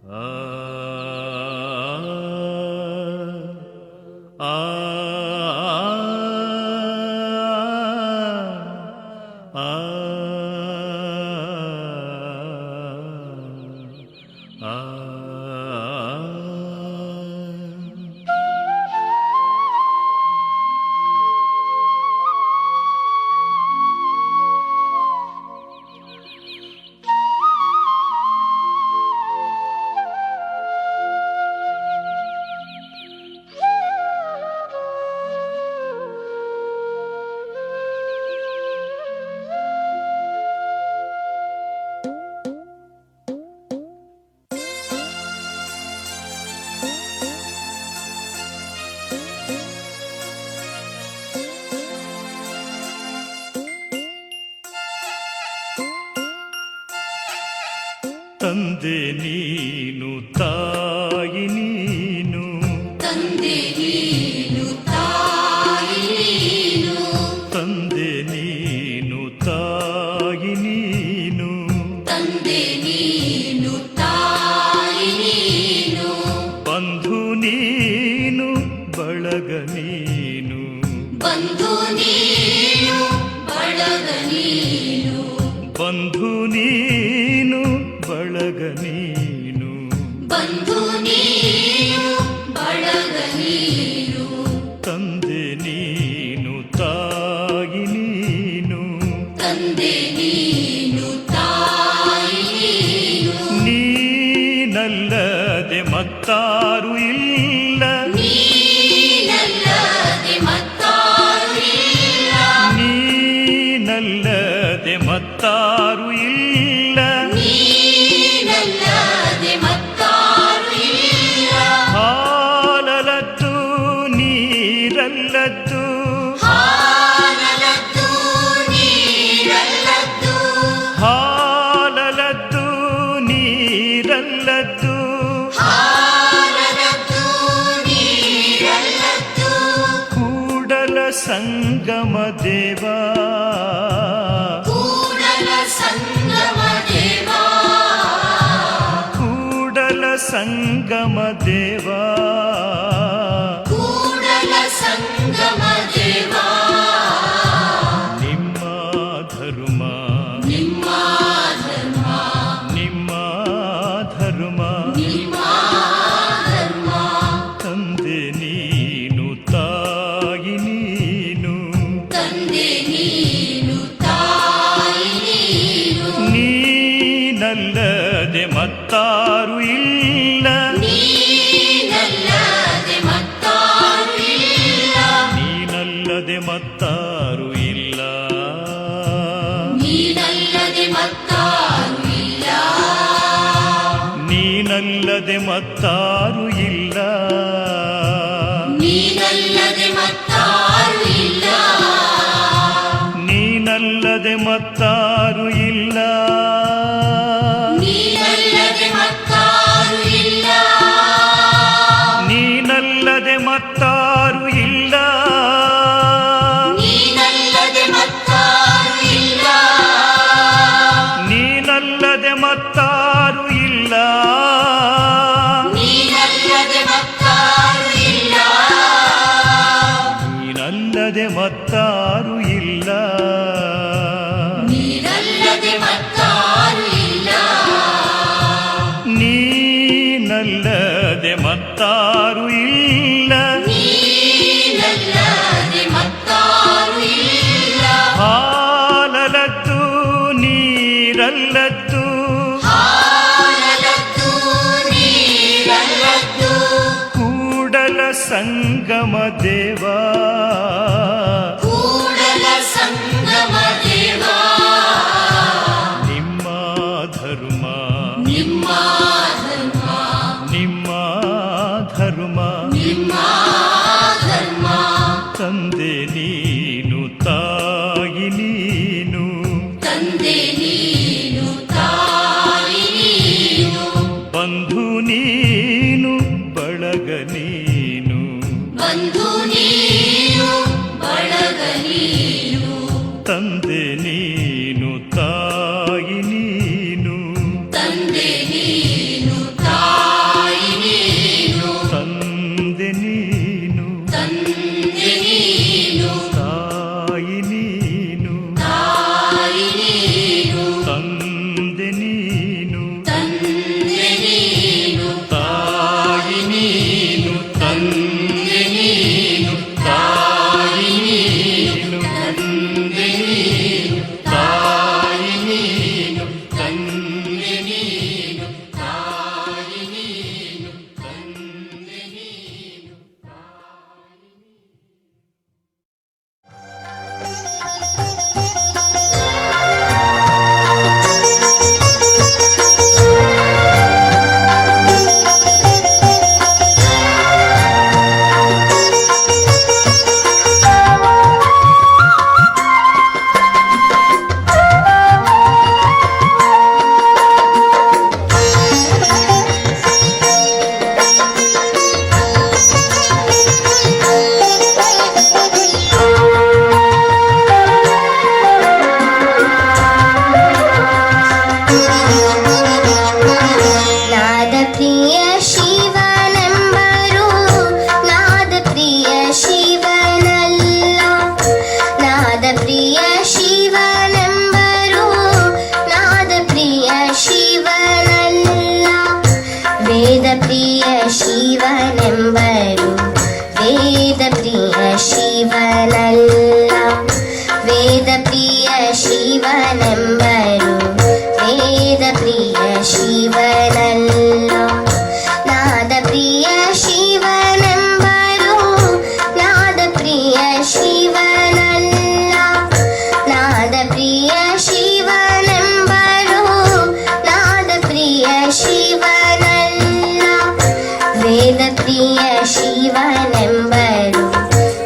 ಆ ಆ ಆ ಆ ತಂದೆ ನೀನು ತಾಯಿ ನೀನು, ತಂದೆ ನೀನು ತಾಯಿ ನೀನು, ತಂದೆ ನೀನು ತಾಯಿ ನೀನು, ತಂದೆ ನೀನು ತಾಯಿ ನೀನು, ಬಂಧು ನೀನು ಬಳಗ ನೀನು, ಬಂಧು ನೀನು ಬಳಗ ನೀನು, ಬಂಧು ನೀನು ಬಳಗ ನೀನು, ಬಂಧು ನೀನು ಬಳಗ ನೀನು, ತಂದೆ ನೀನು ತಾಯಿ ನೀನು, ತಂದೆ ನೀನು ತಾಯಿ ನೀನು, ನೀನಲ್ಲದೆ ಮತ್ತಾರು ಇಲ್ಲ, ನೀನಲ್ಲದೆ ಮತ್ತಾರು ಇಲ್ಲ, ನೀನಲ್ಲದೆ ಮತ್ತಾರು ಇಲ್ಲ, ನೀನಲ್ಲದೆ ಮತ್ತಾರು ಇಲ್ಲ, ಹಾಲಲದ್ದು ನೀರಲ್ಲದ್ದು, ಹಾಲಲದ್ದು ನೀರಲ್ಲದ್ದು, ಹಾಲಲದ್ದು ನೀರಲ್ಲದ್ದು, ಹಾಲಲದ್ದು ನೀರಲ್ಲದ್ದು, ಕೂಡಲ ಸಂಗಮ ದೇವಾ, ಕೂಡಲ ಸಂಗಮ ದೇವಾ, ಕೂಡಲ ಸಂಗಮ ದೇವಾ, ಕೂಡಲ ಸಂಗಮ ದೇವಾ, ನಿಮ್ಮ ಧರ್ಮ, ನಿಮ್ಮ ಧರ್ಮ, ನಿಮ್ಮ ಧರ್ಮ, ನಿಮ್ಮ ಧರ್ಮ, ತಂದೆ ನೀನು ತಾಯಿ ನೀನು, ತಂದೆ ನೀನು ತಾಯಿ ನೀನು, ನೀನಲ್ಲದೆ ಮತ್ತಾರು ಇಲ್ಲ, ನೀನಲ್ಲದೆ ಮತ್ತಾರು ಇಲ್ಲ, ನೀನಲ್ಲದೆ ಮತ್ತಾರು ಇಲ್ಲ, ನೀನಲ್ಲದೆ ಮತ್ತಾರು ಇಲ್ಲ, ನೀನಲ್ಲದೆ ಮತ್ತಾರು ಇಲ್ಲ, ನೀನಲ್ಲದೆ ಮತ್ತಾರು ಇಲ್ಲ, ನೀನಲ್ಲದೆ ಮತ್ತಾರು ಇಲ್ಲ, ನೀನಲ್ಲದೆ ಮತ್ತಾರು ಇಲ್ಲ, ನೀನಲ್ಲದೆ ಮತ್ತಾರು ಇಲ್ಲ, ನೀನಲ್ಲದೆ ಮತ್ತಾರು ಇಲ್ಲ, ನೀನಲ್ಲದೆ ಮತ್ತಾರು ಇಲ್ಲ, ನೀನಲ್ಲದೆ ಮತ್ತಾರು ಇಲ್ಲ, ನೀನಲ್ಲದೆ ಮತ್ತಾರು ಇಲ್ಲ, ನೀನಲ್ಲದೆ ಮತ್ತಾರು ಇಲ್ಲ, ನೀನಲ್ಲದೆ ಮತ್ತಾರು ಇಲ್ಲ, ನೀನಲ್ಲದೆ ಮತ್ತಾರು ಇಲ್ಲ, ಹಾಲಲದ್ದು ನೀರಲ್ಲದ್ದು, ಹಾಲಲದ್ದು ನೀರಲ್ಲದ್ದು, ಕೂಡಲ ಸಂಗಮ ದೇವಾ, ಕೂಡಲ ಸಂಗಮ ದೇವಾ, ನಿಮ್ಮ ಧರ್ಮ, ನಿಮ್ಮ ಧರ್ಮ, ನಿಮ್ಮ ಧರ್ಮ, ನಿಮ್ಮ ಧರ್ಮ, ತಂದೆ ನೀನು ತಾಯಿ ನೀನು, ತಂದೆ ನೀನು ತಾಯಿ ನೀನು, ಬಂಧು ನೀನು ಬಳಗ ನೀನು, ಬಂಧು ನೀನು ಬಳಗ ನೀನು, ತಂದೆ ನೀನು ತಾಯಿ ನೀನು, ತಂದೆ ನೀನು ತಾಯಿ ತಂದೆ ನೀನು ತಾಯಿ ನೀನು ತಂದೆ ನೀನು ತಾಯಿ ನೀನು ತಂದೆ ನೀನು. ನಾದ ಪ್ರಿಯ ಶಿವನೆಂಬರು ನಾದ ಪ್ರಿಯ ಶಿವನಲ್ಲ. ನಾದ ಪ್ರಿಯ ಶಿವನೆಂಬರು ನಾದ ಪ್ರಿಯ ಶಿವನಲ್ಲ. ವೇದ ಪ್ರಿಯ ಶಿವನೆಂಬರು ವೇದ ಪ್ರಿಯ ಶಿವನಲ್ಲ. ವೇದ ಪ್ರಿಯ ಶಿವನೆಂಬರು ವೇದ ಪ್ರಿಯ ಶಿವನಲ್ಲ. ನಾದ ಪ್ರಿಯ ಶಿವನೆಂಬರು ನಾದ ಪ್ರಿಯ ಶಿವನಲ್ಲ. ನಾದ ಪ್ರಿಯ ಶಿವನೆಂಬರು ನಾದ ಪ್ರಿಯ ಶಿವನಲ್ಲ. ವೇದ ಪ್ರಿಯ ಶಿವನೆಂಬರು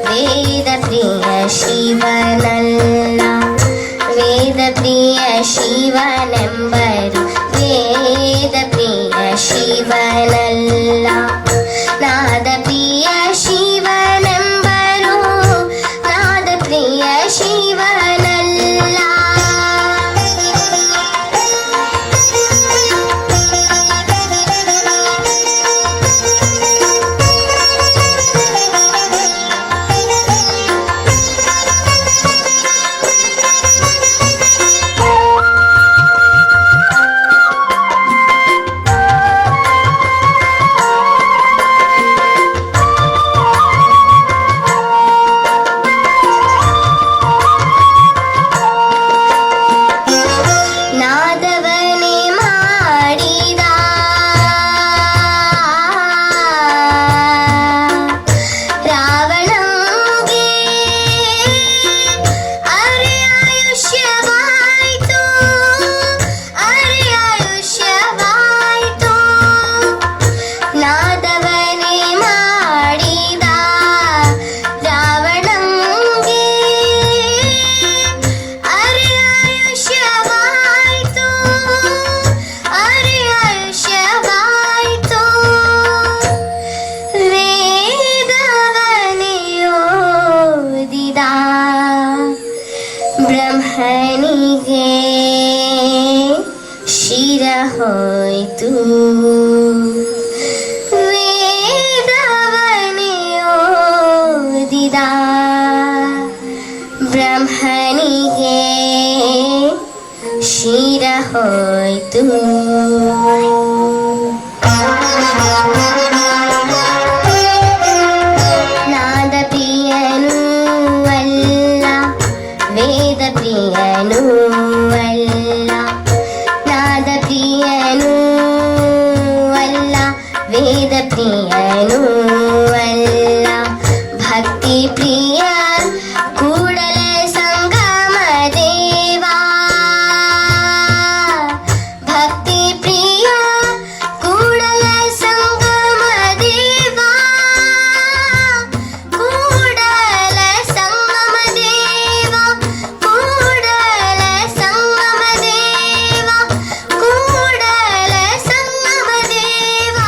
ವೇದ ಪ್ರಿಯ ಶಿವನಲ್ಲ. ವೇದ ಪ್ರಿಯ ಶಿವನೆಂಬರು ವೇದ ಪ್ರಿಯ ಶಿವನಲ್ಲ. ನಾದ ಪ್ರಿಯ ಶಿವನೆಂಬರು ನಾದ ಪ್ರಿಯ ಶಿವನಲ್ಲ. ನಾದವನೇ ಮಾಡಿದ ರಾವಣಂಗೆ ಅರೆ ಆಯುಷ್ಯವಾಯಿತು ಅರೆ ಆಯುಷ್ಯವಾಯಿತು. ನಾದವನೇ ಮಾಡಿದ ರಾವಣಂಗೆ ಅರೆ ಆಯುಷ್ಯವಾಯಿತು ಅರೆ ಆಯುಷ್ಯವಾಯಿತು. ವೇದವನೇ ಓದಿದ ಬ್ರಹ್ಮನಿಗೆ ಶಿರ ಹೋಯಿತು. ವೇದವನೇ ಓದಿದ ಬ್ರಹ್ಮನಿಗೆ ಶಿರ ಹೋಯಿತು. ನಾದ ಪ್ರಿಯನೂ ಅಲ್ಲ ವೇದ ಪ್ರಿಯನೂ ಅಲ್ಲ. ನಾದ ಪ್ರಿಯನೂ ಅಲ್ಲ ವೇದ ಪ್ರಿಯನೂ ಅಲ್ಲ. ಭಕ್ತಿ ಪ್ರಿಯ ಕೂಡಲ ಸಂಗಮ ದೇವಾ. ಭಕ್ತಿ ಪ್ರಿಯ ಕೂಡಲ ಸಂಗಮ ದೇವಾ. ಕೂಡಲ ಸಂಗಮ ದೇವಾ ಕೂಡಲ ಸಂಗಮ ದೇವಾ ಕೂಡಲ ಸಂಗಮ ದೇವಾ.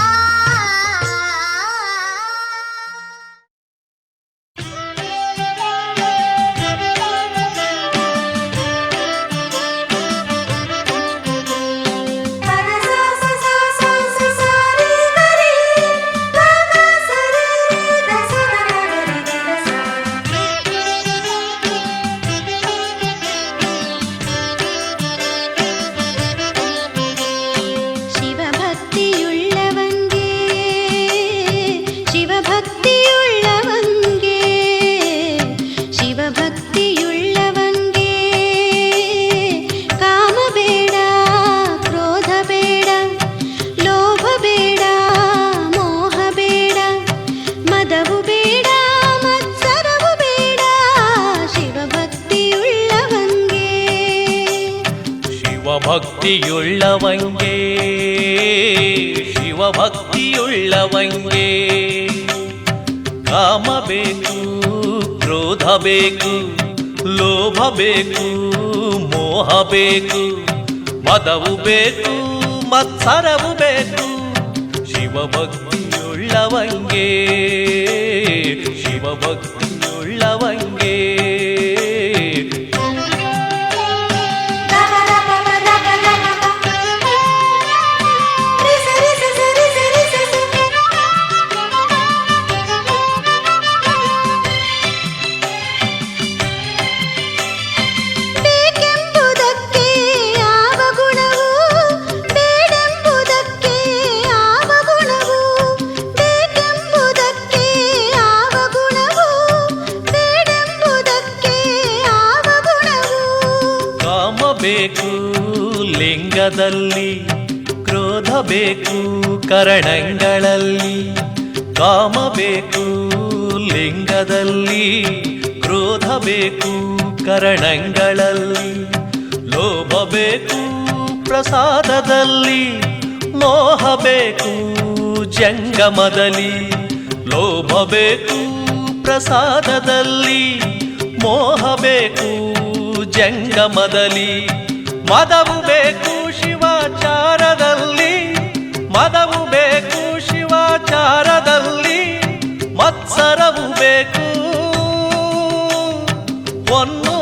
ಭಕ್ತಿಯುಳ್ಳವಂಗೆ ಶಿವಭಕ್ತಿಯುಳ್ಳವಂಗೆ ಕಾಮ ಬೇಕು ಕ್ರೋಧ ಬೇಕು ಲೋಭ ಬೇಕು ಮೋಹ ಬೇಕು ಮದವು ಬೇಕು ಮತ್ಸರವು ಬೇಕು ಶಿವಭಕ್ತಿಯುಳ್ಳವಂಗೆ ಶಿವಭಕ್ತಿಯುಳ್ಳವಂಗೆ ಬೇಕೆಂಬುದಕ್ಕೆ ಯಾವ ಗುಣವು ಬೇಡೆಂಬುದಕ್ಕೆ ಯಾವ ಗುಣವು ಬೇಕೆಂಬುದಕ್ಕೆ ಯಾವ ಗುಣವು ಬೇಡೆಂಬುದಕ್ಕೆ ಯಾವ ಗುಣವು ಕಾಮ ಬೇಕು ಲಿಂಗದಲ್ಲಿ ಕ್ರೋಧ ಬೇಕು ಕರಣಗಳಲ್ಲಿ ಕಾಮ ಬೇಕು ಲಿಂಗದಲ್ಲಿ ಕ್ರೋಧ ಬೇಕು ಕರಣಗಳಲ್ಲಿ ಲೋಭ ಬೇಕು ಪ್ರಸಾದದಲ್ಲಿ ಮೋಹ ಬೇಕು ಜಂಗಮದಲ್ಲಿ ಲೋಭ ಬೇಕು ಪ್ರಸಾದದಲ್ಲಿ ಮೋಹ ಬೇಕು ಜಂಗಮದಲ್ಲಿ ಮದವು ಬೇಕು ಶಿವಾಚಾರದಲ್ಲಿ ಮದವು ಬೇಕು ಶಿವಾಚಾರದಲ್ಲಿ ಮತ್ಸರವು ಬೇಕು ಹೊನ್ನು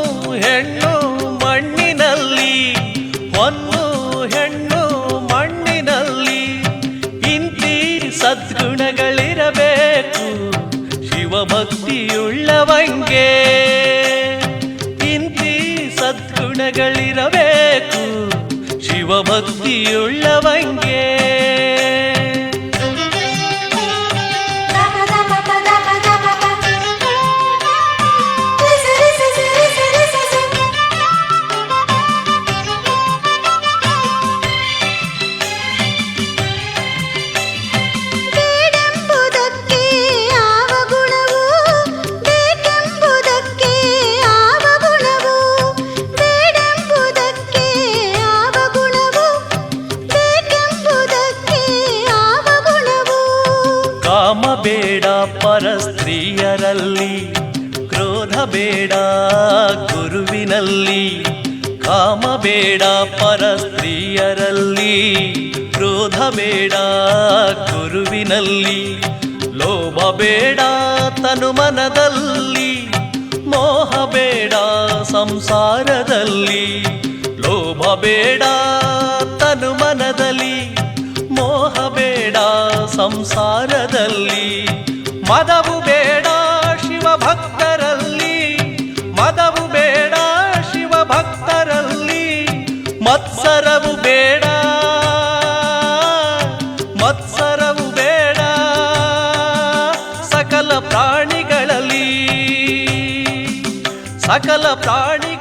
ಹೆಣ್ಣು ಮಣ್ಣಿನಲ್ಲಿ ಹೊನ್ನು ಹೆಣ್ಣು ಮಣ್ಣಿನಲ್ಲಿ ಇಂತಿ ಸದ್ಗುಣಗಳಿರಬೇಕು ಶಿವಭಕ್ತಿಯುಳ್ಳವಂಗೆ ಇಂತಿ ಸದ್ಗುಣಗಳಿರಬೇಕು ಶಿವಭಕ್ತಿಯುಳ್ಳವಂಗೆ ಬೇಡೆಂಬುದಕ್ಕೆ ಯಾವ ಗುಣವು ಬೇಕೆಂಬುದಕ್ಕೆ ಯಾವ ಗುಣವು ಬೇಡೆಂಬುದಕ್ಕೆ ಯಾವ ಗುಣವು ಬೇಕೆಂಬುದಕ್ಕೆ ಯಾವ ಗುಣವು ಕಾಮ ಬೇಡ ಪರಸ್ತ್ರೀಯರಲ್ಲಿ ಕ್ರೋಧ ಬೇಡ ಗುರುವಿನಲ್ಲಿ ಕಾಮ ಬೇಡ ಪರಸ್ತ್ರೀಯರಲ್ಲಿ ಕ್ರೋಧ ಬೇಡ ಗುರುವಿನಲ್ಲಿ ಲೋಭ ಬೇಡ ತನುಮನದಲ್ಲಿ ಮೋಹ ಬೇಡ ಸಂಸಾರದಲ್ಲಿ ಲೋಭ ಬೇಡ ತನುಮನದಲ್ಲಿ ಮೋಹ ಬೇಡ ಸಂಸಾರದಲ್ಲಿ ಮದವು ಬೇಡ ಶಿವಭಕ್ತರಲ್ಲಿ ಮದವು ಬೇಡ ಶಿವಭಕ್ತರಲ್ಲಿ ಮತ್ಸರವು ಬೇಡ ಮತ್ಸರವು ಬೇಡ ಸಕಲ ಪ್ರಾಣಿಗಳಲ್ಲಿ ಸಕಲ ಪ್ರಾಣಿ